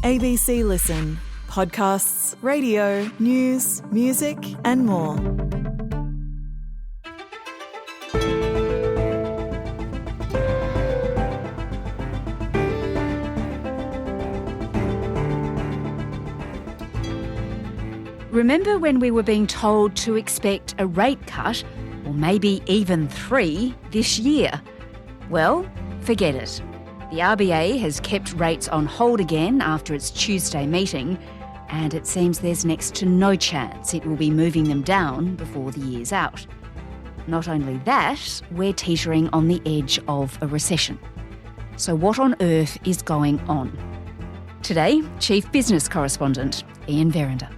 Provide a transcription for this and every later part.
ABC Listen. Podcasts, radio, news, music and more. Remember when we were being told to expect a rate cut, or maybe even 3, this year? Well, forget it. The RBA has kept rates on hold again after its Tuesday meeting, and it seems there's next to no chance it will be moving them down before the year's out. Not only that, we're teetering on the edge of a recession. So what on earth is going on? Today, Chief Business Correspondent Ian Verrender.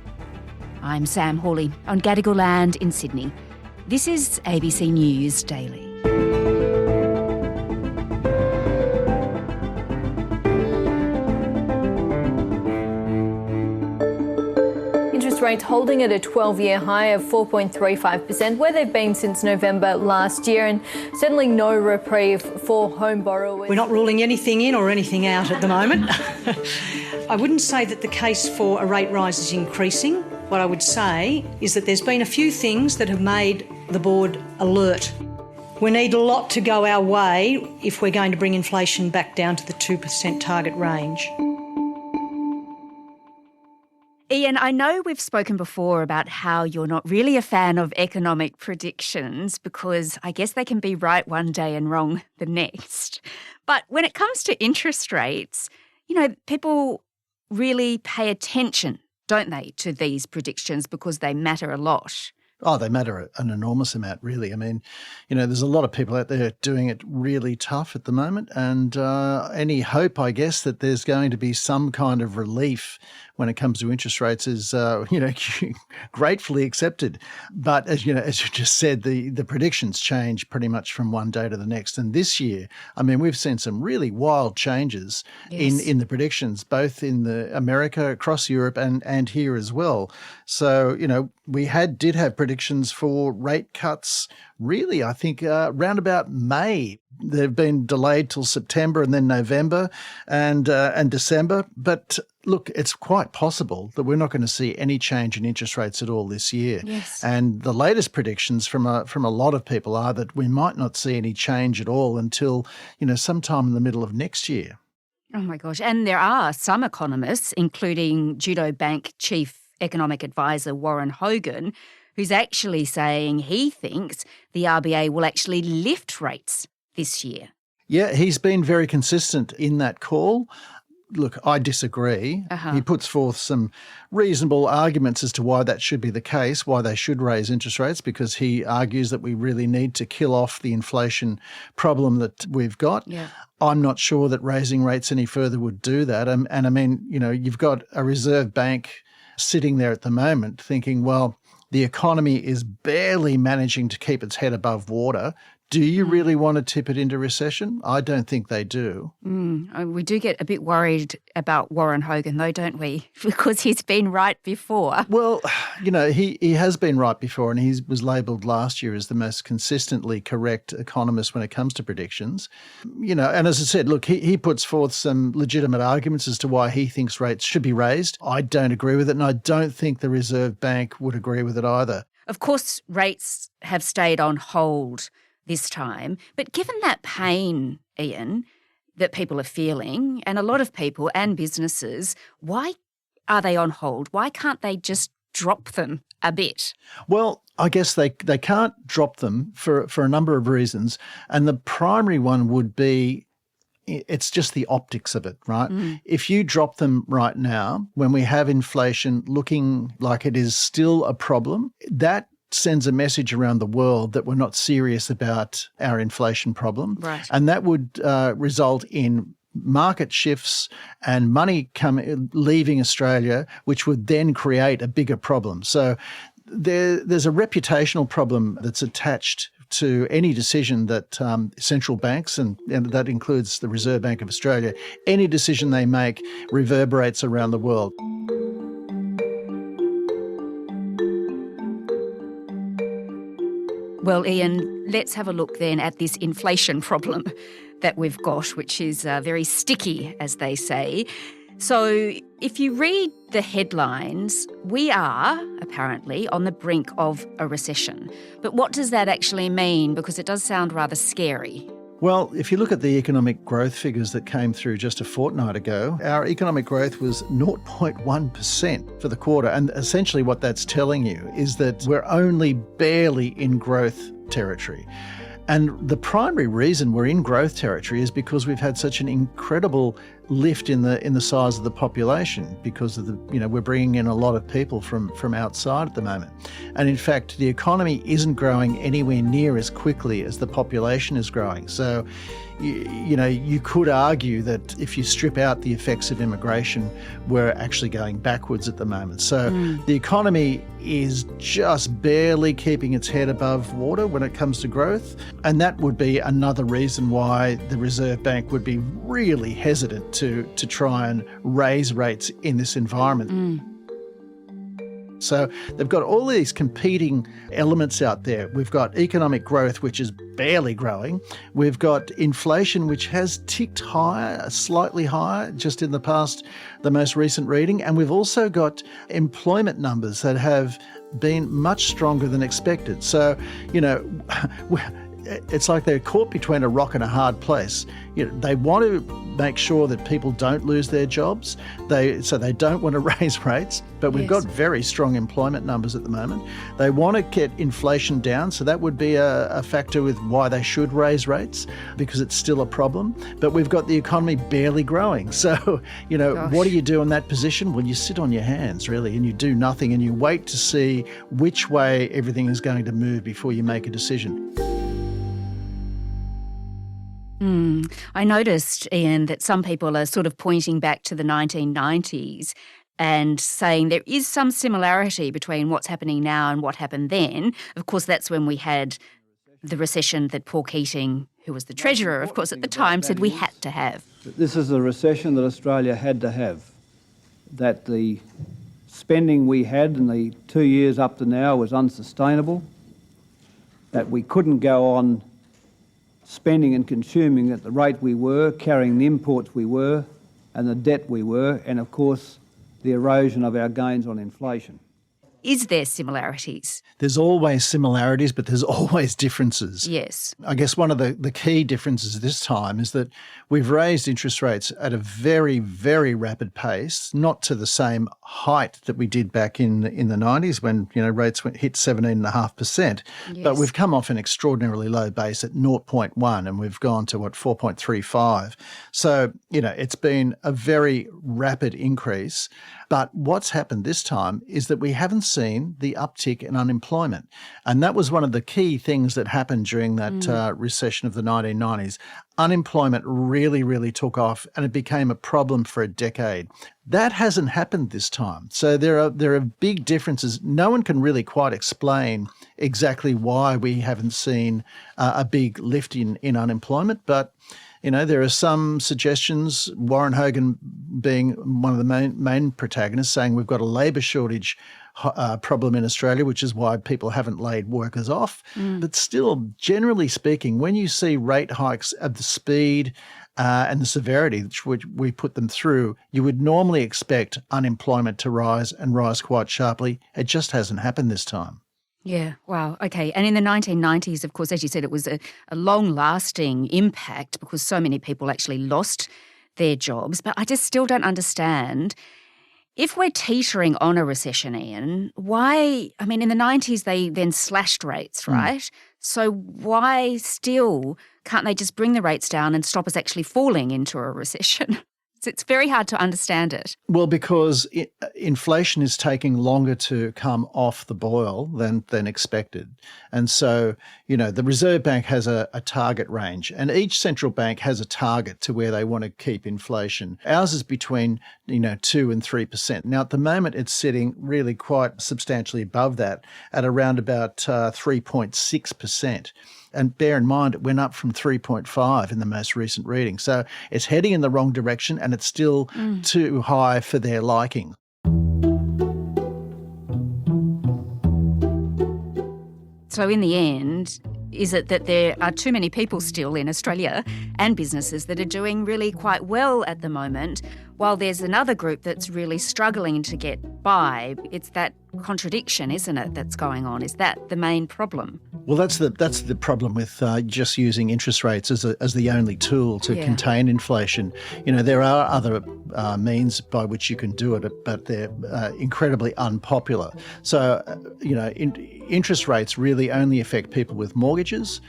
I'm Sam Hawley on Gadigal land in Sydney. This is ABC News Daily. Interest rates holding at a 12-year high of 4.35%, where they've been since November last year, and certainly no reprieve for home borrowers. We're not ruling anything in or anything out at the moment. I wouldn't say that the case for a rate rise is increasing. What I would say is that there's been a few things that have made the board alert. We need a lot to go our way if we're going to bring inflation back down to the 2% target range. Ian, I know we've spoken before about how you're not really a fan of economic predictions because I guess they can be right one day and wrong the next. But when it comes to interest rates, people really pay attention, don't they, to these predictions because they matter a lot. Oh, they matter an enormous amount, really. I mean, there's a lot of people out there doing it really tough at the moment, and any hope, I guess, that there's going to be some kind of relief when it comes to interest rates is, gratefully accepted. But as you just said, the predictions change pretty much from one day to the next. And this year, I mean, we've seen some really wild changes in the predictions, both in the America, across Europe, and here as well. So, we did have predictions for rate cuts, really, I think, round about May. They've been delayed till September and then November and December. But look, it's quite possible that we're not going to see any change in interest rates at all this year. Yes. And the latest predictions from a lot of people are that we might not see any change at all until, sometime in the middle of next year. Oh my gosh. And there are some economists, including Judo Bank Chief Economic Advisor Warren Hogan, who's actually saying he thinks the RBA will actually lift rates this year. Yeah, he's been very consistent in that call. Look, I disagree. He puts forth some reasonable arguments as to why that should be the case, why they should raise interest rates, because he argues that we really need to kill off the inflation problem that we've got. Yeah. I'm not sure that raising rates any further would do that. And I mean, you've got a Reserve Bank sitting there at the moment thinking, well, the economy is barely managing to keep its head above water. Do you really want to tip it into recession? I don't think they do. We do get a bit worried about Warren Hogan, though, don't we? Because he's been right before. Well, he has been right before, and he was labelled last year as the most consistently correct economist when it comes to predictions. And as I said, look, he puts forth some legitimate arguments as to why he thinks rates should be raised. I don't agree with it, and I don't think the Reserve Bank would agree with it either. Of course, rates have stayed on hold this time. But given that pain, Ian, that people are feeling, and a lot of people and businesses, why are they on hold? Why can't they just drop them a bit? Well, I guess they can't drop them for a number of reasons. And the primary one would be it's just the optics of it, right? If you drop them right now, when we have inflation looking like it is still a problem, that sends a message around the world that we're not serious about our inflation problem. Right. And that would result in market shifts and money leaving Australia, which would then create a bigger problem. So there's a reputational problem that's attached to any decision that central banks, and that includes the Reserve Bank of Australia, any decision they make reverberates around the world. Well, Ian, let's have a look then at this inflation problem that we've got, which is very sticky, as they say. So if you read the headlines, we are apparently on the brink of a recession. But what does that actually mean? Because it does sound rather scary. Well, if you look at the economic growth figures that came through just a fortnight ago, our economic growth was 0.1% for the quarter. And essentially what that's telling you is that we're only barely in growth territory. And the primary reason we're in growth territory is because we've had such an incredible lift in the size of the population, because of we're bringing in a lot of people from outside at the moment. And in fact, the economy isn't growing anywhere near as quickly as the population is growing. So, you could argue that if you strip out the effects of immigration, we're actually going backwards at the moment. So the economy is just barely keeping its head above water when it comes to growth. And that would be another reason why the Reserve Bank would be really hesitant to try and raise rates in this environment. So they've got all these competing elements out there. We've got economic growth, which is barely growing. We've got inflation, which has ticked higher, slightly higher, just in the most recent reading. And we've also got employment numbers that have been much stronger than expected. So, it's like they're caught between a rock and a hard place. They want to make sure that people don't lose their jobs. So they don't want to raise rates, but we've got very strong employment numbers at the moment. They want to get inflation down, so that would be a factor with why they should raise rates, because it's still a problem. But we've got the economy barely growing. So, what do you do in that position? Well, you sit on your hands, really, and you do nothing, and you wait to see which way everything is going to move before you make a decision. I noticed, Ian, that some people are sort of pointing back to the 1990s and saying there is some similarity between what's happening now and what happened then. Of course, that's when we had the recession that Paul Keating, who was the Treasurer, of course, at the time, said we had to have. This is a recession that Australia had to have, that the spending we had in the 2 years up to now was unsustainable, that we couldn't go on spending and consuming at the rate we were, carrying the imports we were, and the debt we were, and of course the erosion of our gains on inflation. Is there similarities? There's always similarities, but there's always differences. Yes. I guess one of the key differences this time is that we've raised interest rates at a very, very rapid pace, not to the same height that we did back in the 90s when rates hit 17.5%. Yes. But we've come off an extraordinarily low base at 0.1 and we've gone to 4.35. So, it's been a very rapid increase. But what's happened this time is that we haven't seen the uptick in unemployment. And that was one of the key things that happened during that recession of the 1990s. Unemployment really, really took off and it became a problem for a decade. That hasn't happened this time. So there are big differences. No one can really quite explain exactly why we haven't seen a big lift in unemployment, but there are some suggestions, Warren Hogan being one of the main protagonists, saying we've got a labour shortage problem in Australia, which is why people haven't laid workers off. But still, generally speaking, when you see rate hikes of the speed and the severity which we put them through, you would normally expect unemployment to rise and rise quite sharply. It just hasn't happened this time. Yeah, wow, okay. And in the 1990s, of course, as you said, it was a long-lasting impact because so many people actually lost their jobs. But I just still don't understand, if we're teetering on a recession, Ian, why, in the 90s they then slashed rates, right? So why still can't they just bring the rates down and stop us actually falling into a recession? It's very hard to understand it. Well, because inflation is taking longer to come off the boil than expected. And so, the Reserve Bank has a target range and each central bank has a target to where they want to keep inflation. Ours is between, 2 and 3%. Now, at the moment, it's sitting really quite substantially above that at around about 3.6%. And bear in mind, it went up from 3.5 in the most recent reading. So it's heading in the wrong direction and it's still too high for their liking. So in the end, is it that there are too many people still in Australia and businesses that are doing really quite well at the moment, while there's another group that's really struggling to get by. It's that contradiction, isn't it, that's going on? Is that the main problem? Well, that's the problem with just using interest rates as the only tool to contain inflation. There are other means by which you can do it, but they're incredibly unpopular. So, interest rates really only affect people with mortgages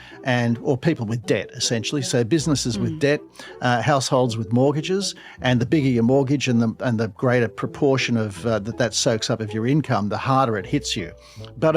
or people with debt, essentially. So businesses with debt, households with mortgages, and the bigger your mortgage and the greater proportion of that soaks up of your income, the harder it hits you. But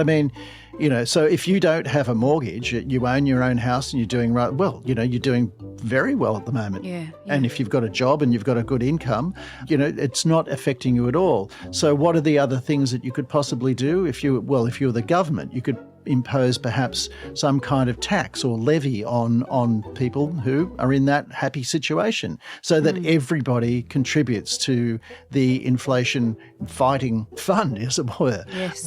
so if you don't have a mortgage, you own your own house and you're doing right well, you're doing very well at the moment. Yeah. And if you've got a job and you've got a good income, it's not affecting you at all. So what are the other things that you could possibly do? If you were the government, you could impose perhaps some kind of tax or levy on people who are in that happy situation so that everybody contributes to the inflation fighting fund, as it were.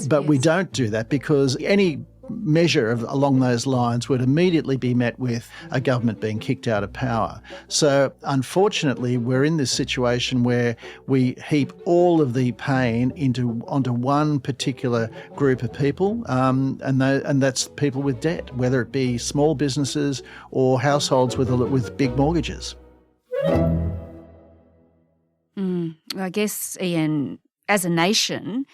But we don't do that because any measure along those lines would immediately be met with a government being kicked out of power. So unfortunately, we're in this situation where we heap all of the pain onto one particular group of people, and that's people with debt, whether it be small businesses or households with big mortgages. I guess, Ian, as a nation,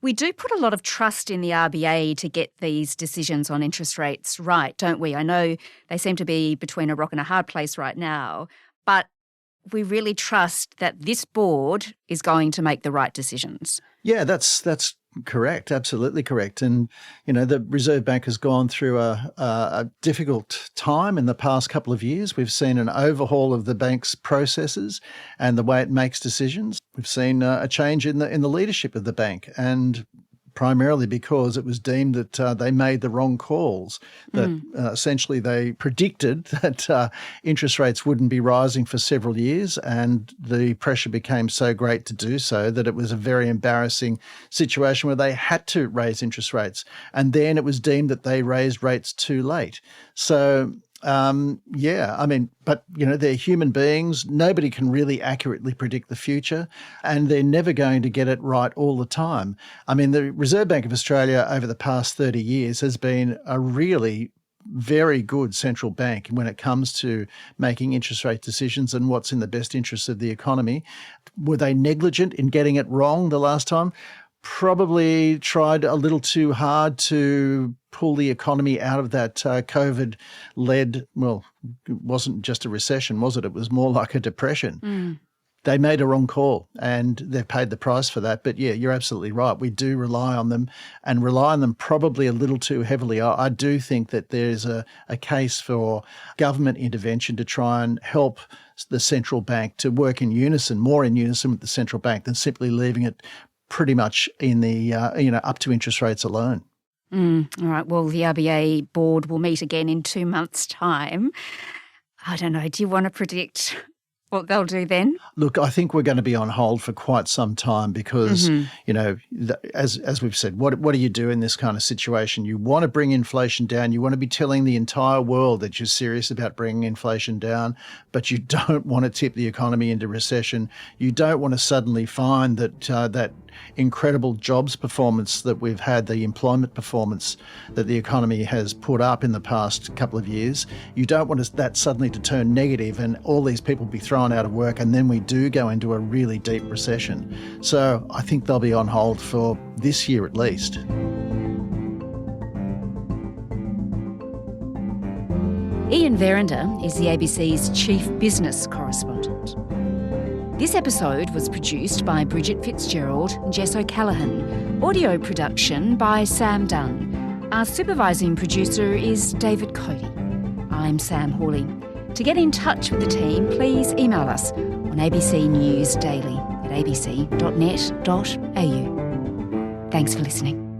we do put a lot of trust in the RBA to get these decisions on interest rates right, don't we? I know they seem to be between a rock and a hard place right now, but we really trust that this board is going to make the right decisions. Yeah, that's correct, absolutely correct. And, the Reserve Bank has gone through a difficult time in the past couple of years. We've seen an overhaul of the bank's processes and the way it makes decisions. We've seen a change in the leadership of the bank, and primarily because it was deemed that they made the wrong calls, that essentially they predicted that interest rates wouldn't be rising for several years, and the pressure became so great to do so that it was a very embarrassing situation where they had to raise interest rates. And then it was deemed that they raised rates too late. So but they're human beings. Nobody can really accurately predict the future, and they're never going to get it right all the time. The Reserve Bank of Australia over the past 30 years has been a really very good central bank when it comes to making interest rate decisions and what's in the best interest of the economy. Were they negligent in getting it wrong the last time? Probably tried a little too hard to pull the economy out of that COVID-led, well, it wasn't just a recession, was it? It was more like a depression. They made a wrong call and they've paid the price for that. But yeah, you're absolutely right. We do rely on them, and rely on them probably a little too heavily. I do think that there's a case for government intervention to try and help the central bank to work in unison, more in unison with the central bank than simply leaving it pretty much in the, up to interest rates alone. All right. Well, the RBA board will meet again in 2 months' time. I don't know. Do you want to predict what they'll do then? Look, I think we're going to be on hold for quite some time because, as we've said, what do you do in this kind of situation? You want to bring inflation down. You want to be telling the entire world that you're serious about bringing inflation down, but you don't want to tip the economy into recession. You don't want to suddenly find that that incredible jobs performance that we've had, the employment performance that the economy has put up in the past couple of years, you don't want that suddenly to turn negative and all these people be thrown out of work, and then we do go into a really deep recession. So I think they'll be on hold for this year at least. Ian Verrender is the ABC's Chief Business Correspondent. This episode was produced by Bridget Fitzgerald and Jess O'Callaghan. Audio production by Sam Dunn. Our supervising producer is David Cody. I'm Sam Hawley. To get in touch with the team, please email us on ABC News Daily at abc.net.au. Thanks for listening.